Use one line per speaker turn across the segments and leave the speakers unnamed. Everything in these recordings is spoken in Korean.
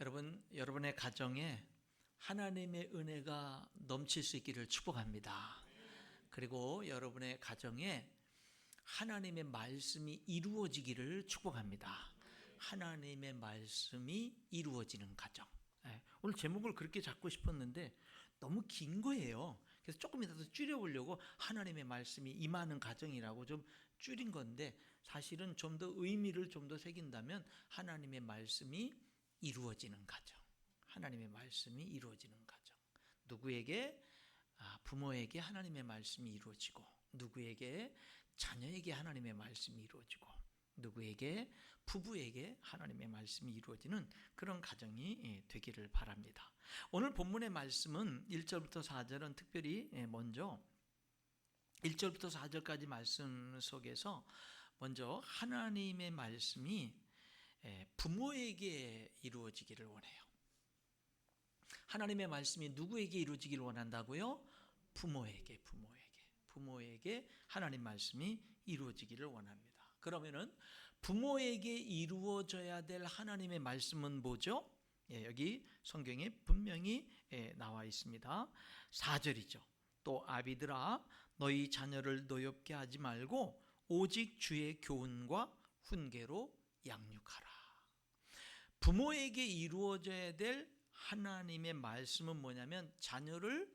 여러분, 여러분의 가정에 하나님의 은혜가 넘칠 수 있기를 축복합니다. 그리고 여러분의 가정에 하나님의 말씀이 이루어지기를 축복합니다. 하나님의 말씀이 이루어지는 가정. 오늘 제목을 그렇게 잡고 싶었는데 너무 긴 거예요. 그래서 조금이라도 줄여보려고 하나님의 말씀이 임하는 가정이라고 좀 줄인 건데, 사실은 좀 더 의미를 좀 더 새긴다면 하나님의 말씀이 이루어지는 가정, 하나님의 말씀이 이루어지는 가정. 누구에게? 부모에게 하나님의 말씀이 이루어지고, 누구에게? 자녀에게 하나님의 말씀이 이루어지고, 누구에게? 부부에게 하나님의 말씀이 이루어지는 그런 가정이 되기를 바랍니다. 오늘 본문의 말씀은 1절부터 4절은 특별히 먼저 1절부터 4절까지 말씀 속에서 먼저 하나님의 말씀이 부모에게 이루어지기를 원해요. 하나님의 말씀이 누구에게 이루어지기를 원한다고요? 부모에게 하나님 말씀이 이루어지기를 원합니다. 그러면은 부모에게 이루어져야 될 하나님의 말씀은 뭐죠? 여기 성경에 분명히 나와 있습니다. 4절이죠. 또 아비들아, 너희 자녀를 노엽게 하지 말고 오직 주의 교훈과 훈계로 양육하라. 부모에게 이루어져야 될 하나님의 말씀은 뭐냐면 자녀를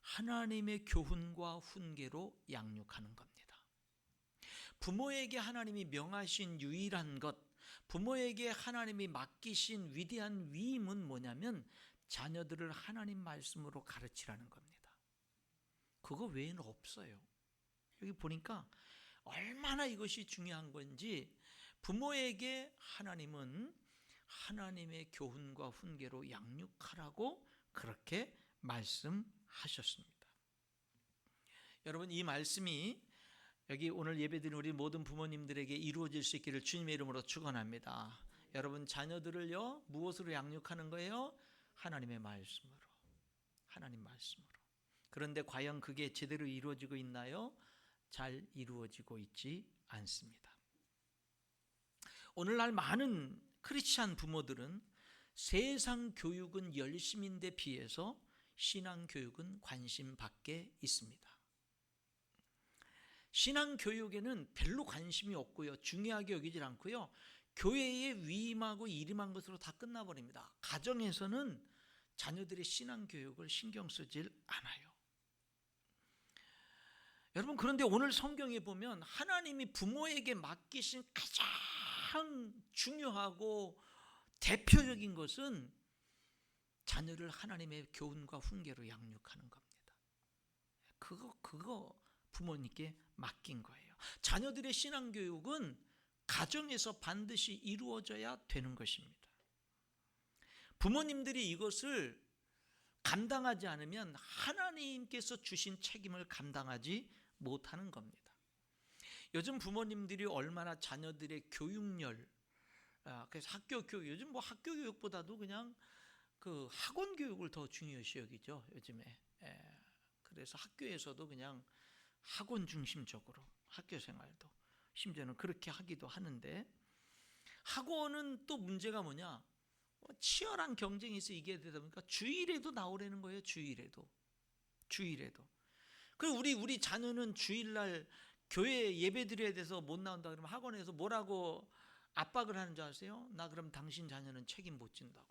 하나님의 교훈과 훈계로 양육하는 겁니다. 부모에게 하나님이 명하신 유일한 것, 부모에게 하나님이 맡기신 위대한 위임은 뭐냐면 자녀들을 하나님 말씀으로 가르치라는 겁니다. 그거 외에는 없어요. 여기 보니까 얼마나 이것이 중요한 건지, 부모에게 하나님은 하나님의 교훈과 훈계로 양육하라고 그렇게 말씀하셨습니다. 여러분, 이 말씀이 여기 오늘 예배드린 우리 모든 부모님들에게 이루어질 수 있기를 주님의 이름으로 축원합니다. 여러분 자녀들을요, 무엇으로 양육하는 거예요? 하나님의 말씀으로. 하나님 말씀으로. 그런데 과연 그게 제대로 이루어지고 있나요? 잘 이루어지고 있지 않습니다. 오늘날 많은 크리스찬 부모들은 세상 교육은 열심인데 비해서 신앙 교육은 관심 밖에 있습니다. 신앙 교육에는 별로 관심이 없고요, 중요하게 여기질 않고요, 교회에 위임하고 일임한 것으로 다 끝나버립니다. 가정에서는 자녀들의 신앙 교육을 신경 쓰질 않아요. 여러분, 그런데 오늘 성경에 보면 하나님이 부모에게 맡기신 가장 중요하고 대표적인 것은 자녀를 하나님의 교훈과 훈계로 양육하는 겁니다. 그거 부모님께 맡긴 거예요. 자녀들의 신앙교육은 가정에서 반드시 이루어져야 되는 것입니다. 부모님들이 이것을 감당하지 않으면 하나님께서 주신 책임을 감당하지 못하는 겁니다. 요즘 부모님들이 얼마나 자녀들의 교육열, 그래서 학교 교육, 요즘 뭐 학교 교육보다도 그냥 그 학원 교육을 더 중요시 여기죠, 요즘에. 그래서 학교에서도 그냥 학원 중심적으로 학교 생활도 심지어는 그렇게 하기도 하는데, 학원은 또 문제가 뭐냐, 치열한 경쟁에서 이겨야 되다 보니까 주일에도 나오라는 거예요. 주일에도. 그리고 우리 자녀는 주일날 교회 예배 드려야 돼서 못 나온다 그러면 학원에서 뭐라고 압박을 하는 줄 아세요? 나 그럼 당신 자녀는 책임 못 진다고.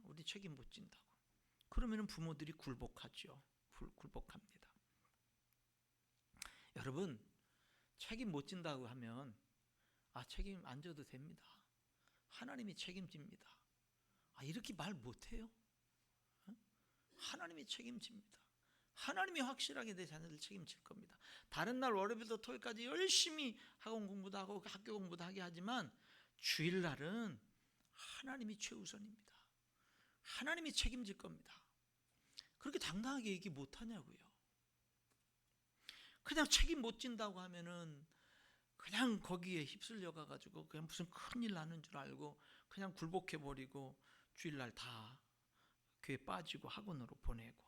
우리 책임 못 진다고. 그러면 부모들이 굴복하죠. 굴복합니다. 여러분, 책임 못 진다고 하면 책임 안 져도 됩니다. 하나님이 책임집니다. 이렇게 말 못해요? 하나님이 책임집니다. 하나님이 확실하게 내 자녀들 책임질 겁니다. 다른 날 월요일부터 토요일까지 열심히 학원 공부도 하고 학교 공부도 하게 하지만 주일날은 하나님이 최우선입니다. 하나님이 책임질 겁니다. 그렇게 당당하게 얘기 못하냐고요. 그냥 책임 못 진다고 하면은 그냥 거기에 휩쓸려 가가지고 그냥 무슨 큰일 나는 줄 알고 그냥 굴복해버리고 주일날 다 교회 빠지고 학원으로 보내고,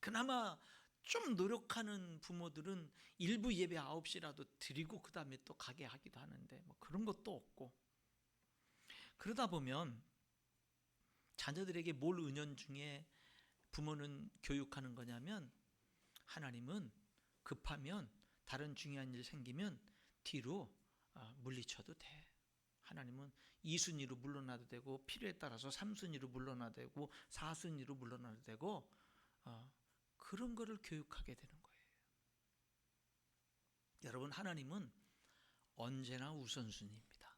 그나마 좀 노력하는 부모들은 일부 예배 9시라도 드리고 그 다음에 또 가게 하기도 하는데 뭐 그런 것도 없고, 그러다 보면 자녀들에게 뭘 은연중에 부모는 교육하는 거냐면, 하나님은 급하면 다른 중요한 일 생기면 뒤로 물리쳐도 돼. 하나님은 2순위로 물러나도 되고, 필요에 따라서 3순위로 물러나도 되고, 4순위로 물러나도 되고, 그런 거를 교육하게 되는 거예요. 여러분, 하나님은 언제나 우선순위입니다.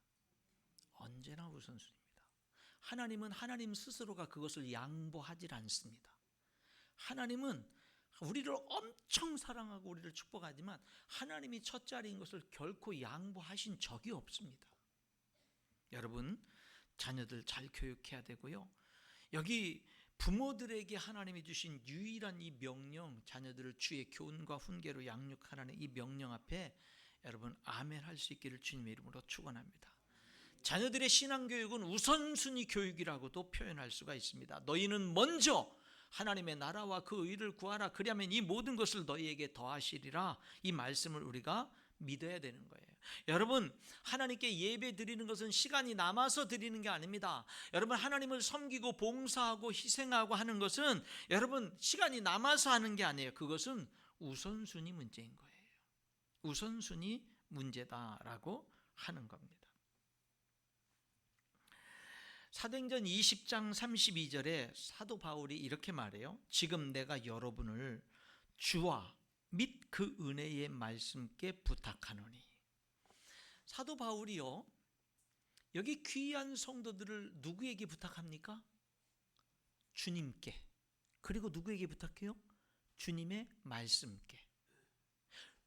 언제나 우선순위입니다. 하나님은 하나님 스스로가 그것을 양보하지 않습니다. 하나님은 우리를 엄청 사랑하고 우리를 축복하지만 하나님이 첫자리인 것을 결코 양보하신 적이 없습니다. 여러분, 자녀들 잘 교육해야 되고요. 여기 부모들에게 하나님이 주신 유일한 이 명령, 자녀들을 주의 교훈과 훈계로 양육하라는 이 명령 앞에 여러분 아멘 할 수 있기를 주님의 이름으로 축원합니다. 자녀들의 신앙교육은 우선순위 교육이라고도 표현할 수가 있습니다. 너희는 먼저 하나님의 나라와 그 의를 구하라. 그리하면 이 모든 것을 너희에게 더하시리라. 이 말씀을 우리가 믿어야 되는 거예요. 여러분, 하나님께 예배 드리는 것은 시간이 남아서 드리는 게 아닙니다. 여러분, 하나님을 섬기고 봉사하고 희생하고 하는 것은 여러분 시간이 남아서 하는 게 아니에요. 그것은 우선순위 문제인 거예요. 우선순위 문제다라고 하는 겁니다. 사도행전 20장 32절에 사도 바울이 이렇게 말해요. 지금 내가 여러분을 주와 및 그 은혜의 말씀께 부탁하노니. 사도 바울이요, 여기 귀한 성도들을 누구에게 부탁합니까? 주님께. 그리고 누구에게 부탁해요? 주님의 말씀께.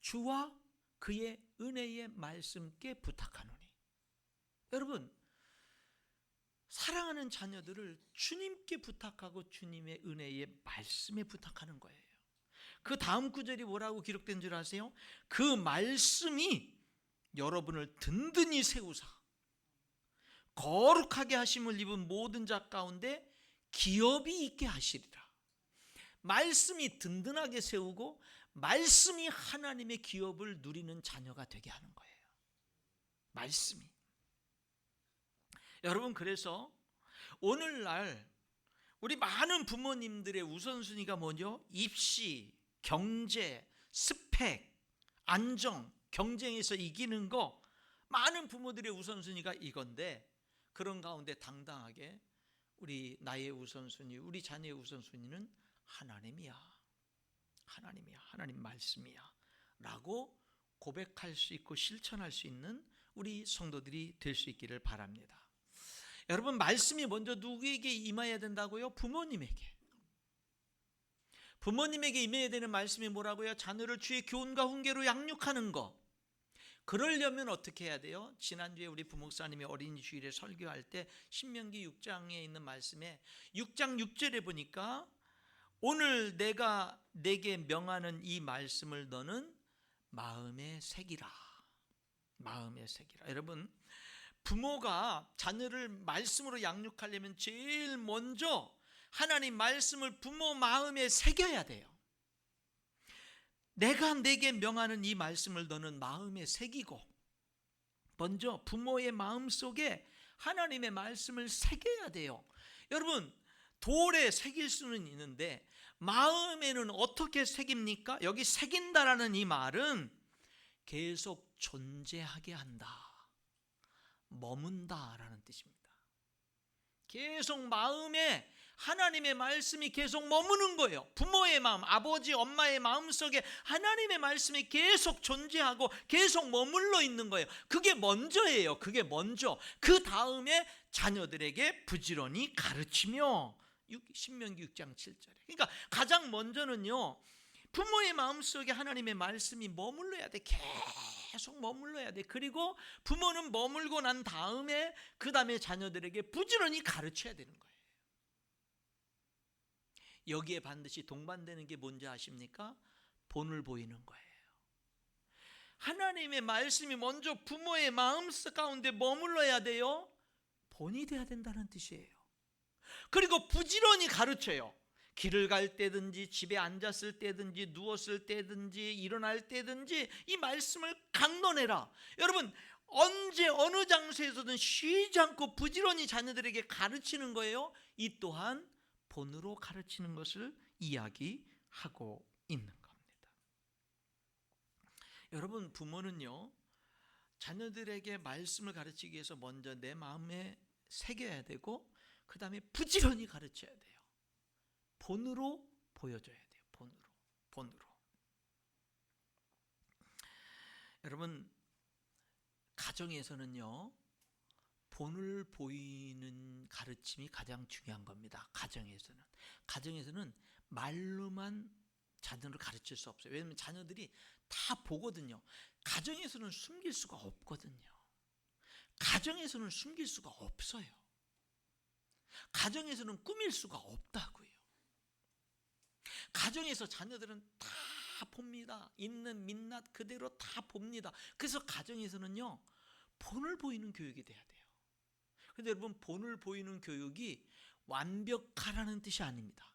주와 그의 은혜의 말씀께 부탁하노니. 여러분, 사랑하는 자녀들을 주님께 부탁하고 주님의 은혜의 말씀에 부탁하는 거예요. 그 다음 구절이 뭐라고 기록된 줄 아세요? 그 말씀이 여러분을 든든히 세우사 거룩하게 하심을 입은 모든 자 가운데 기업이 있게 하시리라. 말씀이 든든하게 세우고 말씀이 하나님의 기업을 누리는 자녀가 되게 하는 거예요. 말씀이. 여러분, 그래서 오늘날 우리 많은 부모님들의 우선순위가 뭐죠? 입시, 경제, 스펙, 안정, 경쟁에서 이기는 거, 많은 부모들의 우선순위가 이건데, 그런 가운데 당당하게 나의 우선순위, 우리 자녀의 우선순위는 하나님이야. 하나님이야. 하나님 말씀이야. 라고 고백할 수 있고 실천할 수 있는 우리 성도들이 될 수 있기를 바랍니다. 여러분, 말씀이 먼저 누구에게 임해야 된다고요? 부모님에게. 부모님에게 임해야 되는 말씀이 뭐라고요? 자녀를 주의 교훈과 훈계로 양육하는 것. 그러려면 어떻게 해야 돼요? 지난주에 우리 부목사님이 어린이 주일에 설교할 때 신명기 6장에 있는 말씀에 6장 6절에 보니까 오늘 내가 내게 명하는 이 말씀을 너는 마음에 새기라. 마음에 새기라. 여러분, 부모가 자녀를 말씀으로 양육하려면 제일 먼저 하나님 말씀을 부모 마음에 새겨야 돼요. 내가 내게 명하는 이 말씀을 너는 마음에 새기고, 먼저 부모의 마음속에 하나님의 말씀을 새겨야 돼요. 여러분, 돌에 새길 수는 있는데 마음에는 어떻게 새깁니까? 여기 새긴다라는 이 말은 계속 존재하게 한다, 머문다라는 뜻입니다. 계속 마음에 하나님의 말씀이 계속 머무는 거예요. 부모의 마음, 아버지, 엄마의 마음속에 하나님의 말씀이 계속 존재하고 계속 머물러 있는 거예요. 그게 먼저예요. 그게 먼저. 그 다음에 자녀들에게 부지런히 가르치며, 신명기 6장 7절에. 그러니까 가장 먼저는요, 부모의 마음속에 하나님의 말씀이 머물러야 돼. 계속 머물러야 돼. 그리고 부모는 머물고 난 다음에 그 다음에 자녀들에게 부지런히 가르쳐야 되는 거예요. 여기에 반드시 동반되는 게 뭔지 아십니까? 본을 보이는 거예요. 하나님의 말씀이 먼저 부모의 마음속 가운데 머물러야 돼요. 본이 돼야 된다는 뜻이에요. 그리고 부지런히 가르쳐요. 길을 갈 때든지 집에 앉았을 때든지 누웠을 때든지 일어날 때든지 이 말씀을 강론해라. 여러분, 언제 어느 장소에서든 쉬지 않고 부지런히 자녀들에게 가르치는 거예요. 이 또한 본으로 가르치는 것을 이야기하고 있는 겁니다. 여러분, 부모는요, 자녀들에게 말씀을 가르치기 위해서 먼저 내 마음에 새겨야 되고, 그 다음에 부지런히 가르쳐야 돼요. 본으로 보여줘야 돼요. 본으로. 여러분, 가정에서는요, 본을 보이는 가르침이 가장 중요한 겁니다. 가정에서는 말로만 자녀를 가르칠 수 없어요. 왜냐하면 자녀들이 다 보거든요. 가정에서는 숨길 수가 없거든요. 가정에서는 숨길 수가 없어요. 가정에서는 꾸밀 수가 없다고요. 가정에서 자녀들은 다 봅니다. 있는 민낯 그대로 다 봅니다. 그래서 가정에서는요, 본을 보이는 교육이 돼야 돼요. 그런데 여러분, 본을 보이는 교육이 완벽하라는 뜻이 아닙니다.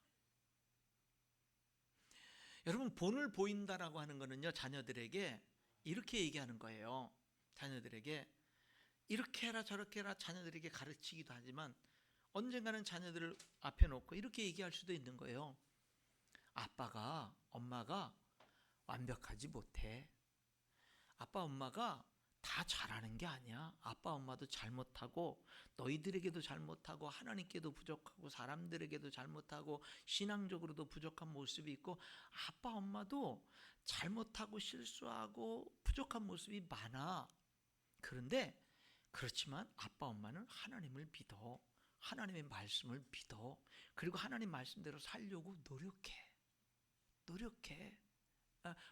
여러분, 본을 보인다라고 하는 거는요, 자녀들에게 이렇게 얘기하는 거예요. 자녀들에게 이렇게 해라 저렇게 해라 자녀들에게 가르치기도 하지만, 언젠가는 자녀들을 앞에 놓고 이렇게 얘기할 수도 있는 거예요. 아빠가 엄마가 완벽하지 못해. 아빠 엄마가 다 잘하는 게 아니야. 아빠 엄마도 잘못하고, 너희들에게도 잘못하고, 하나님께도 부족하고, 사람들에게도 잘못하고, 신앙적으로도 부족한 모습이 있고, 아빠 엄마도 잘못하고 실수하고 부족한 모습이 많아. 그런데 그렇지만 아빠 엄마는 하나님을 믿어. 하나님의 말씀을 믿어. 그리고 하나님 말씀대로 살려고 노력해.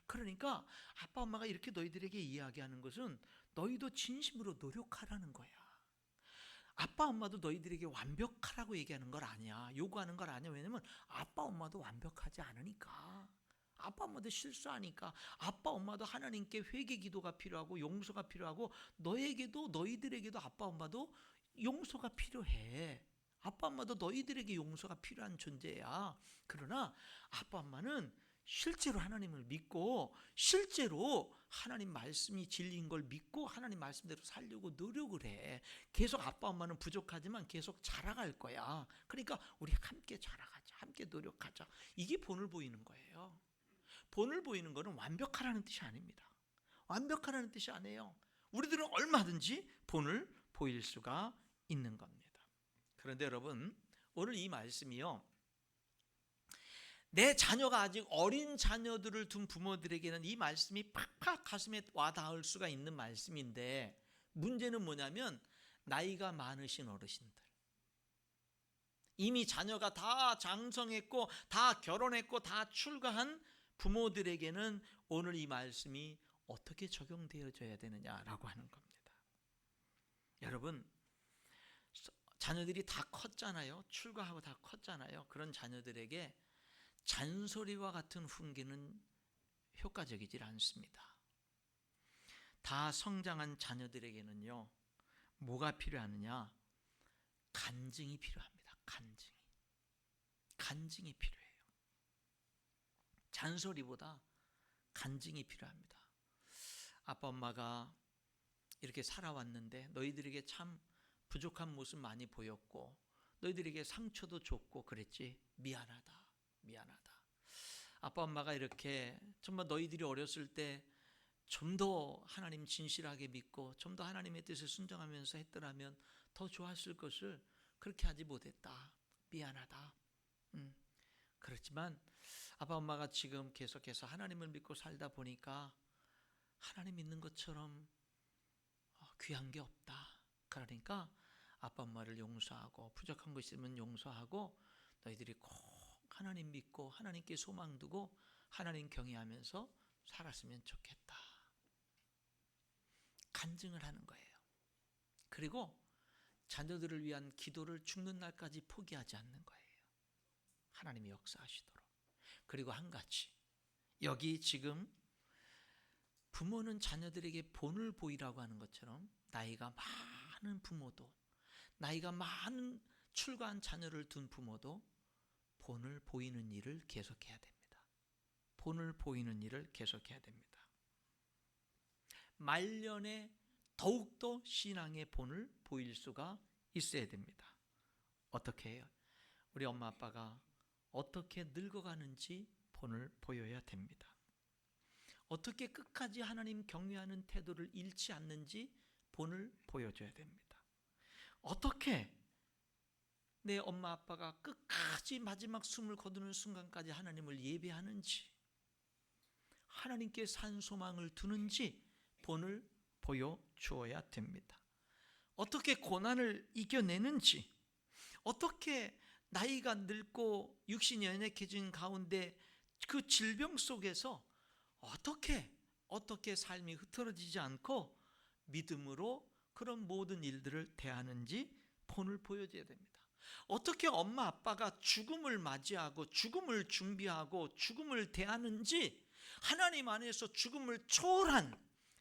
그러니까 아빠 엄마가 이렇게 너희들에게 이야기하는 것은 너희도 진심으로 노력하라는 거야. 아빠 엄마도 너희들에게 완벽하라고 얘기하는 걸 아니야. 요구하는 걸 아니야. 왜냐면 아빠 엄마도 완벽하지 않으니까. 아빠 엄마도 실수하니까. 아빠 엄마도 하나님께 회개 기도가 필요하고 용서가 필요하고, 너희들에게도 아빠 엄마도 용서가 필요해. 아빠 엄마도 너희들에게 용서가 필요한 존재야. 그러나 아빠 엄마는 실제로 하나님을 믿고, 실제로 하나님 말씀이 진리인 걸 믿고 하나님 말씀대로 살려고 노력을 해. 계속 아빠 엄마는 부족하지만 계속 자라갈 거야. 그러니까 우리 함께 자라가자, 함께 노력하자. 이게 본을 보이는 거예요. 본을 보이는 거는 완벽하라는 뜻이 아닙니다. 완벽하라는 뜻이 아니에요. 우리들은 얼마든지 본을 보일 수가 있는 겁니다. 그런데 여러분, 오늘 이 말씀이요, 내 자녀가 아직 어린 자녀들을 둔 부모들에게는 이 말씀이 팍팍 가슴에 와닿을 수가 있는 말씀인데, 문제는 뭐냐면 나이가 많으신 어르신들, 이미 자녀가 다 장성했고 다 결혼했고 다 출가한 부모들에게는 오늘 이 말씀이 어떻게 적용되어져야 되느냐라고 하는 겁니다. 여러분, 자녀들이 다 컸잖아요. 출가하고 다 컸잖아요. 그런 자녀들에게 잔소리와 같은 훈계는 효과적이질 않습니다. 다 성장한 자녀들에게는요, 뭐가 필요하느냐? 간증이 필요합니다. 간증이 필요해요. 잔소리보다 간증이 필요합니다. 아빠 엄마가 이렇게 살아왔는데 너희들에게 참 부족한 모습 많이 보였고, 너희들에게 상처도 줬고 그랬지. 미안하다. 아빠 엄마가 이렇게 정말 너희들이 어렸을 때 좀 더 하나님 진실하게 믿고 좀 더 하나님의 뜻을 순종하면서 했더라면 더 좋았을 것을 그렇게 하지 못했다. 미안하다. 그렇지만 아빠 엄마가 지금 계속해서 하나님을 믿고 살다 보니까 하나님 믿는 것처럼 귀한 게 없다. 그러니까 아빠 엄마를 용서하고, 부족한 거 있으면 용서하고, 너희들이 꼭 하나님 믿고 하나님께 소망 두고 하나님 경외하면서 살았으면 좋겠다. 간증을 하는 거예요. 그리고 자녀들을 위한 기도를 죽는 날까지 포기하지 않는 거예요. 하나님이 역사하시도록. 그리고 한 가지, 여기 지금 부모는 자녀들에게 본을 보이라고 하는 것처럼 나이가 많은 부모도, 나이가 많은 출가한 자녀를 둔 부모도 본을 보이는 일을 계속해야 됩니다. 본을 보이는 일을 계속해야 됩니다. 말년에 더욱더 신앙의 본을 보일 수가 있어야 됩니다. 어떻게 해요? 우리 엄마 아빠가 어떻게 늙어가는지 본을 보여야 됩니다. 어떻게 끝까지 하나님 경외하는 태도를 잃지 않는지 본을 보여줘야 됩니다. 어떻게 내 엄마 아빠가 끝까지 마지막 숨을 거두는 순간까지 하나님을 예배하는지, 하나님께 산 소망을 두는지 본을 보여주어야 됩니다. 어떻게 고난을 이겨내는지, 어떻게 나이가 늙고 육신이 연약해진 가운데 그 질병 속에서 어떻게 삶이 흐트러지지 않고 믿음으로 그런 모든 일들을 대하는지 본을 보여줘야 됩니다. 어떻게 엄마 아빠가 죽음을 맞이하고 죽음을 준비하고 죽음을 대하는지 하나님 안에서 죽음을 초월한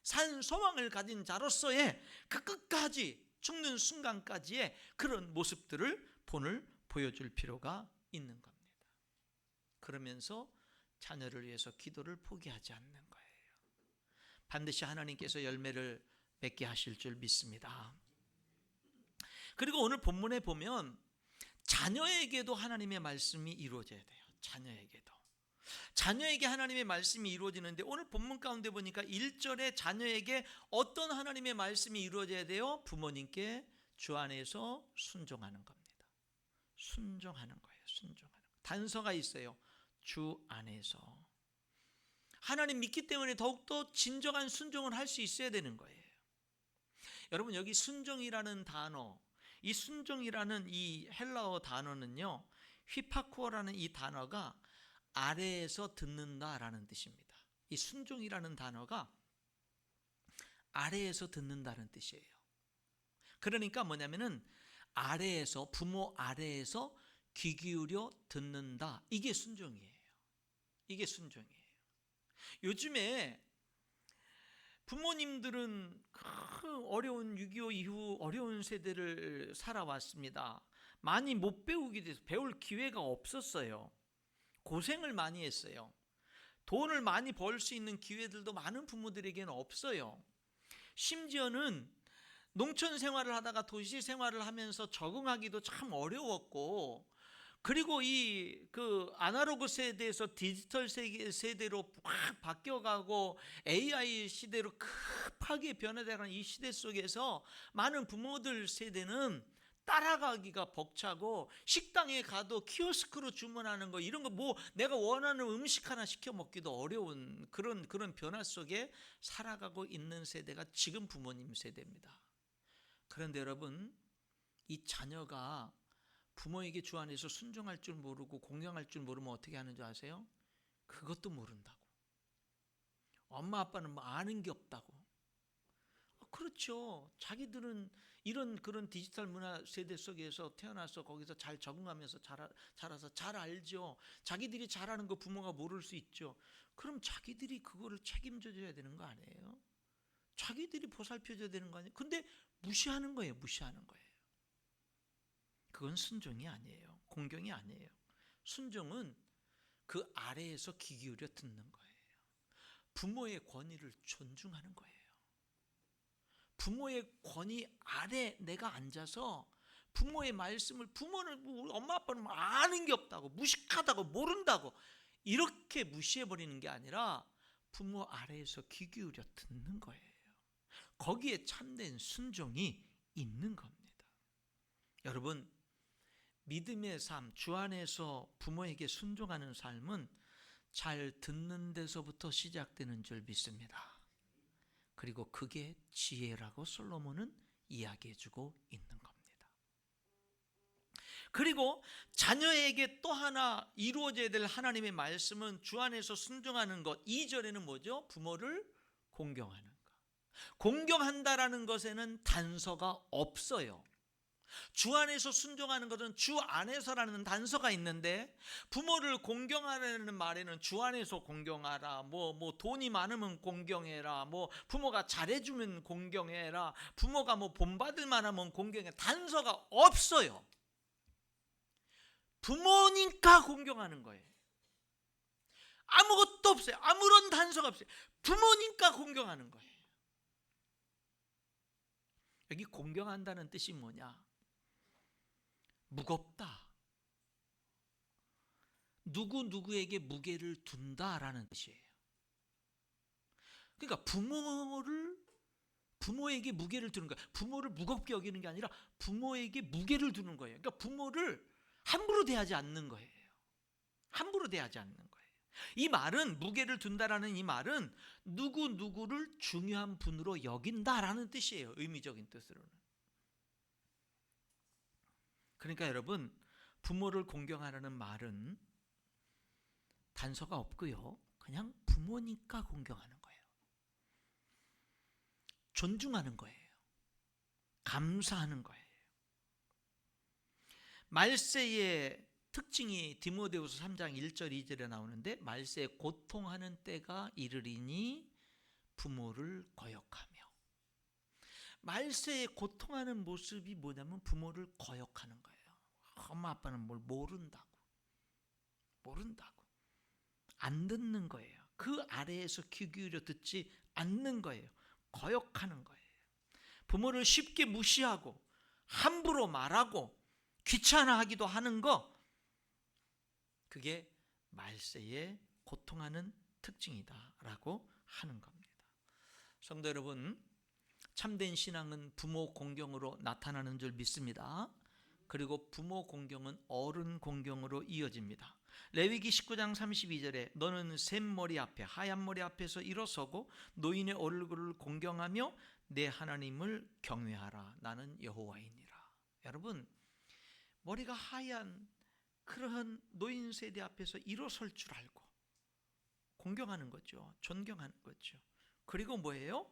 산 소망을 가진 자로서의 그 끝까지 죽는 순간까지의 그런 모습들을 본을 보여줄 필요가 있는 겁니다. 그러면서 자녀를 위해서 기도를 포기하지 않는 거예요. 반드시 하나님께서 열매를 맺게 하실 줄 믿습니다. 그리고 오늘 본문에 보면 자녀에게도 하나님의 말씀이 이루어져야 돼요. 자녀에게 하나님의 말씀이 이루어지는데 오늘 본문 가운데 보니까 1절에 자녀에게 어떤 하나님의 말씀이 이루어져야 돼요? 부모님께 주 안에서 순종하는 겁니다. 순종하는 거예요. 단서가 있어요. 주 안에서. 하나님 믿기 때문에 더욱더 진정한 순종을 할 수 있어야 되는 거예요. 여러분, 여기 순종이라는 단어, 이 순종이라는 이 헬라어 단어는요, 휘파쿠어라는 이 단어가 아래에서 듣는다라는 뜻입니다. 이 순종이라는 단어가 아래에서 듣는다는 뜻이에요. 그러니까 뭐냐면은 아래에서, 부모 아래에서 귀 기울여 듣는다. 이게 순종이에요. 요즘에 부모님들은 어려운 6.25 이후 어려운 세대를 살아왔습니다. 많이 못 배우게 돼서 배울 기회가 없었어요. 고생을 많이 했어요. 돈을 많이 벌 수 있는 기회들도 많은 부모들에게는 없어요. 심지어는 농촌 생활을 하다가 도시 생활을 하면서 적응하기도 참 어려웠고, 그리고 그 아날로그 세대에서 디지털 세대로 확 바뀌어가고 AI 시대로 급하게 변화되는 이 시대 속에서 많은 부모들 세대는 따라가기가 벅차고, 식당에 가도 키오스크로 주문하는 거, 이런 거 뭐 내가 원하는 음식 하나 시켜 먹기도 어려운 그런 변화 속에 살아가고 있는 세대가 지금 부모님 세대입니다. 그런데 여러분, 이 자녀가 부모에게 주 안에서 순종할 줄 모르고 공경할 줄 모르면 어떻게 하는 줄 아세요? 그것도 모른다고. 엄마 아빠는 뭐 아는 게 없다고. 그렇죠. 자기들은 이런 그런 디지털 문화 세대 속에서 태어나서 거기서 잘 적응하면서 자라서 잘 알죠. 자기들이 잘하는 거 부모가 모를 수 있죠. 그럼 자기들이 그거를 책임져 줘야 되는 거 아니에요? 자기들이 보살펴 줘야 되는 거 아니에요? 근데 무시하는 거예요. 그건 순종이 아니에요. 공경이 아니에요. 순종은 그 아래에서 귀 기울여 듣는 거예요. 부모의 권위를 존중하는 거예요. 부모의 권위 아래 내가 앉아서 부모의 말씀을, 부모는 우리 엄마 아빠는 아는 게 없다고, 무식하다고, 모른다고 이렇게 무시해버리는 게 아니라 부모 아래에서 귀 기울여 듣는 거예요. 거기에 참된 순종이 있는 겁니다. 여러분, 믿음의 삶, 주 안에서 부모에게 순종하는 삶은 잘 듣는 데서부터 시작되는 줄 믿습니다. 그리고 그게 지혜라고 솔로몬은 이야기해주고 있는 겁니다. 그리고 자녀에게 또 하나 이루어져야 될 하나님의 말씀은 주 안에서 순종하는 것. 2절에는 뭐죠? 부모를 공경하는 것. 공경한다라는 것에는 단서가 없어요. 주 안에서 순종하는 것은 주 안에서라는 단서가 있는데, 부모를 공경하라는 말에는 주 안에서 공경하라, 뭐 돈이 많으면 공경해라, 뭐 부모가 잘해주면 공경해라, 부모가 뭐 본받을 만하면 공경해, 단서가 없어요. 부모니까 공경하는 거예요. 아무것도 없어요. 아무런 단서가 없어요. 부모니까 공경하는 거예요. 여기 공경한다는 뜻이 뭐냐? 무겁다. 누구에게 무게를 둔다라는 뜻이에요. 그러니까 부모에게 무게를 두는 거야. 부모를 무겁게 여기는 게 아니라 부모에게 무게를 두는 거예요. 그러니까 부모를 함부로 대하지 않는 거예요. 함부로 대하지 않는 거예요. 이 말은, 무게를 둔다라는 이 말은 누구를 중요한 분으로 여긴다라는 뜻이에요. 의미적인 뜻으로는. 그러니까 여러분, 부모를 공경하라는 말은 단서가 없고요. 그냥 부모니까 공경하는 거예요. 존중하는 거예요. 감사하는 거예요. 말세의 특징이 디모데후서 3장 1절 2절에 나오는데, 말세에 고통하는 때가 이르리니 부모를 거역하며. 말세에 고통하는 모습이 뭐냐면 부모를 거역하는 거예요. 엄마 아빠는 뭘 모른다고 안 듣는 거예요. 그 아래에서 귀 기울여 듣지 않는 거예요. 거역하는 거예요. 부모를 쉽게 무시하고 함부로 말하고 귀찮아하기도 하는 거, 그게 말세에 고통하는 특징이다라고 하는 겁니다. 성도 여러분, 참된 신앙은 부모 공경으로 나타나는 줄 믿습니다. 그리고 부모 공경은 어른 공경으로 이어집니다. 레위기 19장 32절에 너는 샘머리 앞에, 하얀 머리 앞에서 일어서고 노인의 얼굴을 공경하며 내 하나님을 경외하라. 나는 여호와이니라. 여러분, 머리가 하얀 그러한 노인 세대 앞에서 일어설 줄 알고 공경하는 거죠. 존경하는 거죠. 그리고 뭐예요?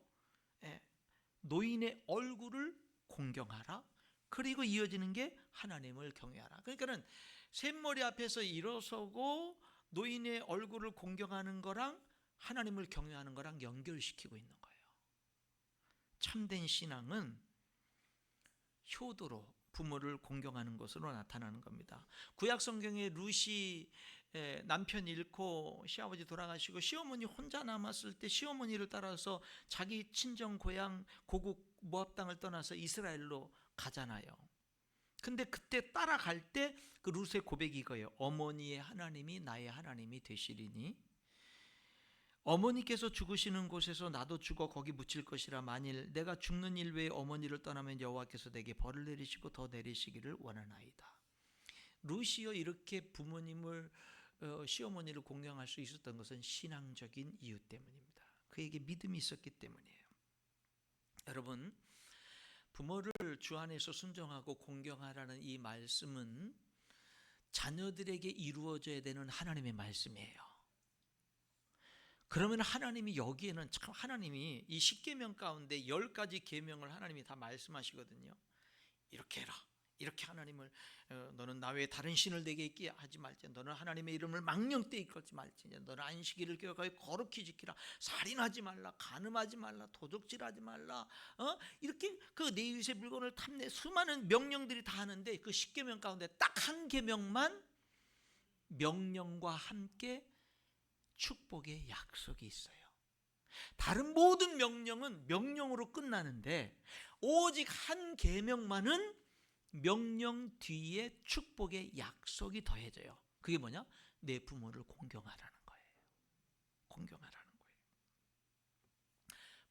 노인의 얼굴을 공경하라. 그리고 이어지는 게 하나님을 경외하라. 그러니까는 샘머리 앞에서 일어서고 노인의 얼굴을 공경하는 거랑 하나님을 경외하는 거랑 연결시키고 있는 거예요. 참된 신앙은 효도로 부모를 공경하는 것으로 나타나는 겁니다. 구약 성경에 룻이 남편 잃고 시아버지 돌아가시고 시어머니 혼자 남았을 때 시어머니를 따라서 자기 친정 고향 고국 모압 땅을 떠나서 이스라엘로 가잖아요. 근데 그때 따라갈 때 그 룻의 고백이 이거예요. 어머니의 하나님이 나의 하나님이 되시리니 어머니께서 죽으시는 곳에서 나도 죽어 거기 묻힐 것이라. 만일 내가 죽는 일 외에 어머니를 떠나면 여호와께서 내게 벌을 내리시고 더 내리시기를 원하나이다. 룻이요, 이렇게 부모님을 시어머니를 공경할 수 있었던 것은 신앙적인 이유 때문입니다. 그에게 믿음이 있었기 때문이에요. 여러분, 부모를 주 안에서 순종하고 공경하라는 이 말씀은 자녀들에게 이루어져야 되는 하나님의 말씀이에요. 그러면 하나님이 여기에는 참, 하나님이 이 10계명 가운데 10가지 계명을 하나님이 다 말씀하시거든요. 이렇게 해라. 이렇게 하나님을 너는 나 외에 다른 신을 내게 있게 하지 말지. 너는 하나님의 이름을 망령되이 읽지 말지. 너는 안식일을 기억하여 거룩히 지키라. 살인하지 말라. 간음하지 말라. 도적질하지 말라. 이렇게 그 내 이웃의 물건을 탐내, 수많은 명령들이 다 하는데 그 10계명 가운데 딱 한 계명만 명령과 함께 축복의 약속이 있어요. 다른 모든 명령은 명령으로 끝나는데 오직 한 계명만은 명령 뒤에 축복의 약속이 더해져요. 그게 뭐냐? 내 부모를 공경하라는 거예요. 공경하라는 거예요.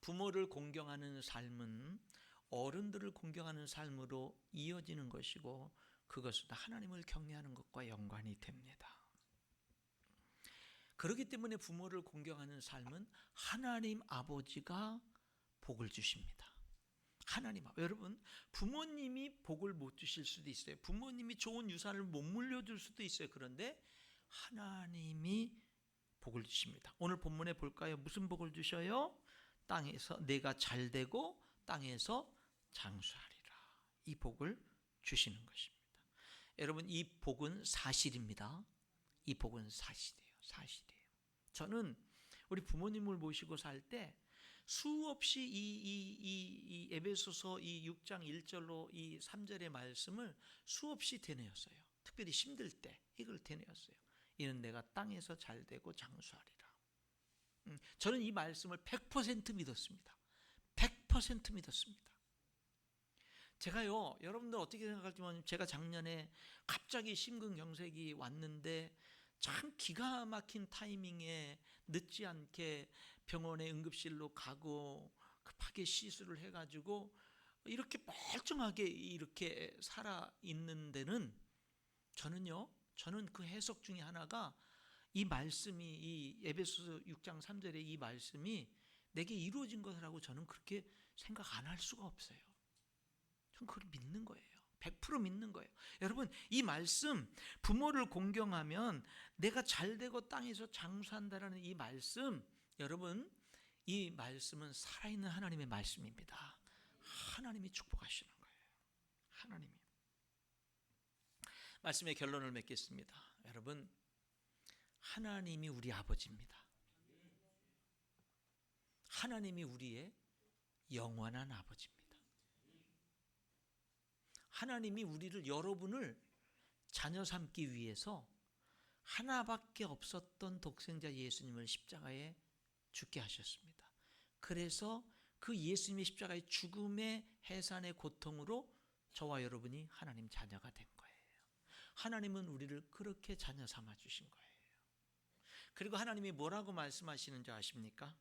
부모를 공경하는 삶은 어른들을 공경하는 삶으로 이어지는 것이고, 그것은 하나님을 경외하는 것과 연관이 됩니다. 그렇기 때문에 부모를 공경하는 삶은 하나님 아버지가 복을 주십니다. 하나님, 여러분, 부모님이 복을 못 주실 수도 있어요. 부모님이 좋은 유산을 못 물려줄 수도 있어요. 그런데 하나님이 복을 주십니다. 오늘 본문에 볼까요? 무슨 복을 주셔요? 땅에서 내가 잘되고 땅에서 장수하리라. 이 복을 주시는 것입니다. 여러분, 이 복은 사실입니다. 이 복은 사실이에요. 사실이에요. 저는 우리 부모님을 모시고 살 때 수없이 이 에베소서 이 6장 1절로 이 3절의 말씀을 수없이 되뇌었어요. 특별히 힘들 때 이걸 되뇌었어요. 이는 내가 땅에서 잘되고 장수하리라. 저는 이 말씀을 100% 믿었습니다. 100% 믿었습니다. 제가요, 여러분들 어떻게 생각할지 모르지만 제가 작년에 갑자기 심근경색이 왔는데 참 기가 막힌 타이밍에 늦지 않게 병원에 응급실로 가고 급하게 시술을 해가지고 이렇게 멀쩡하게 이렇게 살아 있는 데는 저는 그 해석 중에 하나가 이 말씀이, 이 에베소서 6장 3절의 이 말씀이 내게 이루어진 것이라고 저는 그렇게 생각 안 할 수가 없어요. 전 그걸 믿는 거예요. 100% 믿는 거예요. 여러분, 이 말씀, 부모를 공경하면 내가 잘되고 땅에서 장수한다라는 이 말씀, 여러분, 이 말씀은 살아있는 하나님의 말씀입니다. 하나님이 축복하시는 거예요. 하나님이. 말씀의 결론을 맺겠습니다. 여러분, 하나님이 우리 아버지입니다. 하나님이 우리의 영원한 아버지입니다. 하나님이 여러분을 자녀 삼기 위해서 하나밖에 없었던 독생자 예수님을 십자가에 죽게 하셨습니다. 그래서 그 예수님의 십자가의 죽음의 해산의 고통으로 저와 여러분이 하나님 자녀가 된 거예요. 하나님은 우리를 그렇게 자녀 삼아 주신 거예요. 그리고 하나님이 뭐라고 말씀하시는지 아십니까?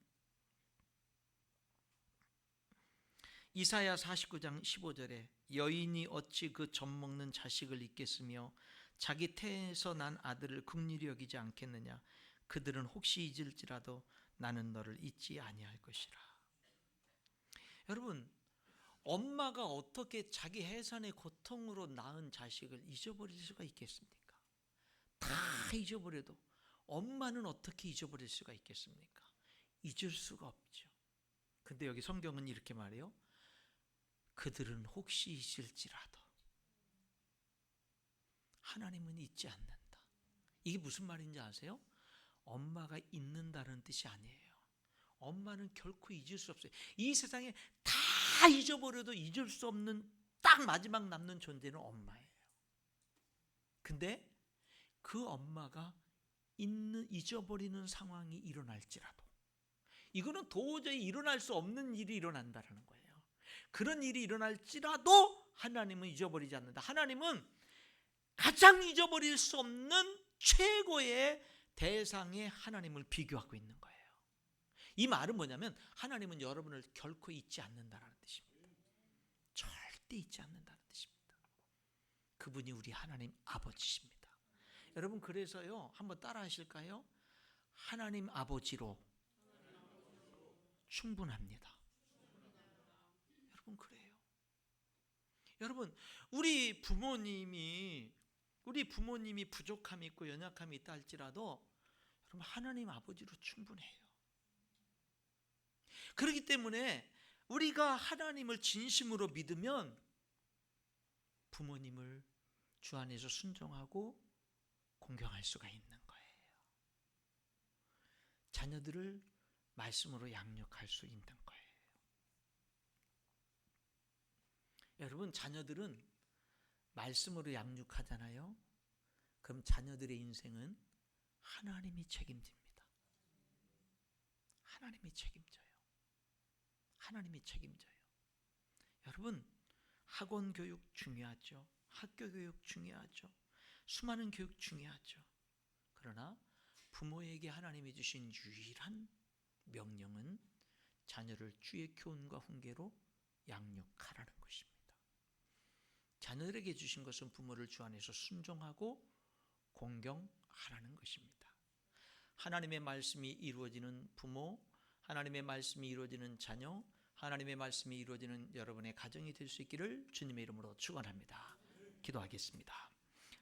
이사야 49장 15절에 여인이 어찌 그 젖 먹는 자식을 잊겠으며 자기 태에서 난 아들을 긍휼히 여기지 않겠느냐. 그들은 혹시 잊을지라도 나는 너를 잊지 아니할 것이라. 여러분, 엄마가 어떻게 자기 해산의 고통으로 낳은 자식을 잊어버릴 수가 있겠습니까? 다 잊어버려도 엄마는 어떻게 잊어버릴 수가 있겠습니까? 잊을 수가 없죠. 근데 여기 성경은 이렇게 말해요. 그들은 혹시 잊을지라도 하나님은 잊지 않는다. 이게 무슨 말인지 아세요? 엄마가 잊는다는 뜻이 아니에요. 엄마는 결코 잊을 수 없어요. 이 세상에 다 잊어버려도 잊을 수 없는 딱 마지막 남는 존재는 엄마예요. 근데 그 엄마가 잊어버리는 상황이 일어날지라도, 이거는 도저히 일어날 수 없는 일이 일어난다는 거예요. 그런 일이 일어날지라도 하나님은 잊어버리지 않는다. 하나님은 가장 잊어버릴 수 없는 최고의 대상에 하나님을 비교하고 있는 거예요. 이 말은 뭐냐면 하나님은 여러분을 결코 잊지 않는다는 뜻입니다. 절대 잊지 않는다는 뜻입니다. 그분이 우리 하나님 아버지십니다. 여러분, 그래서요, 한번 따라 하실까요? 하나님 아버지로 충분합니다. 여러분, 그래요. 여러분, 우리 부모님이 부족함이 있고 연약함이 있다 할지라도 여러분, 하나님 아버지로 충분해요. 그렇기 때문에 우리가 하나님을 진심으로 믿으면 부모님을 주 안에서 순종하고 공경할 수가 있는 거예요. 자녀들을 말씀으로 양육할 수 있는 거예요. 여러분, 자녀들은 말씀으로 양육하잖아요. 그럼 자녀들의 인생은 하나님이 책임집니다. 하나님이 책임져요. 하나님이 책임져요. 여러분, 학원 교육 중요하죠. 학교 교육 중요하죠. 수많은 교육 중요하죠. 그러나 부모에게 하나님이 주신 유일한 명령은 자녀를 주의 교훈과 훈계로 양육하라는 것입니다. 자녀들에게 주신 것은 부모를 주 안에서 순종하고 공경하라는 것입니다. 하나님의 말씀이 이루어지는 부모, 하나님의 말씀이 이루어지는 자녀, 하나님의 말씀이 이루어지는 여러분의 가정이 될 수 있기를 주님의 이름으로 축원합니다. 기도하겠습니다.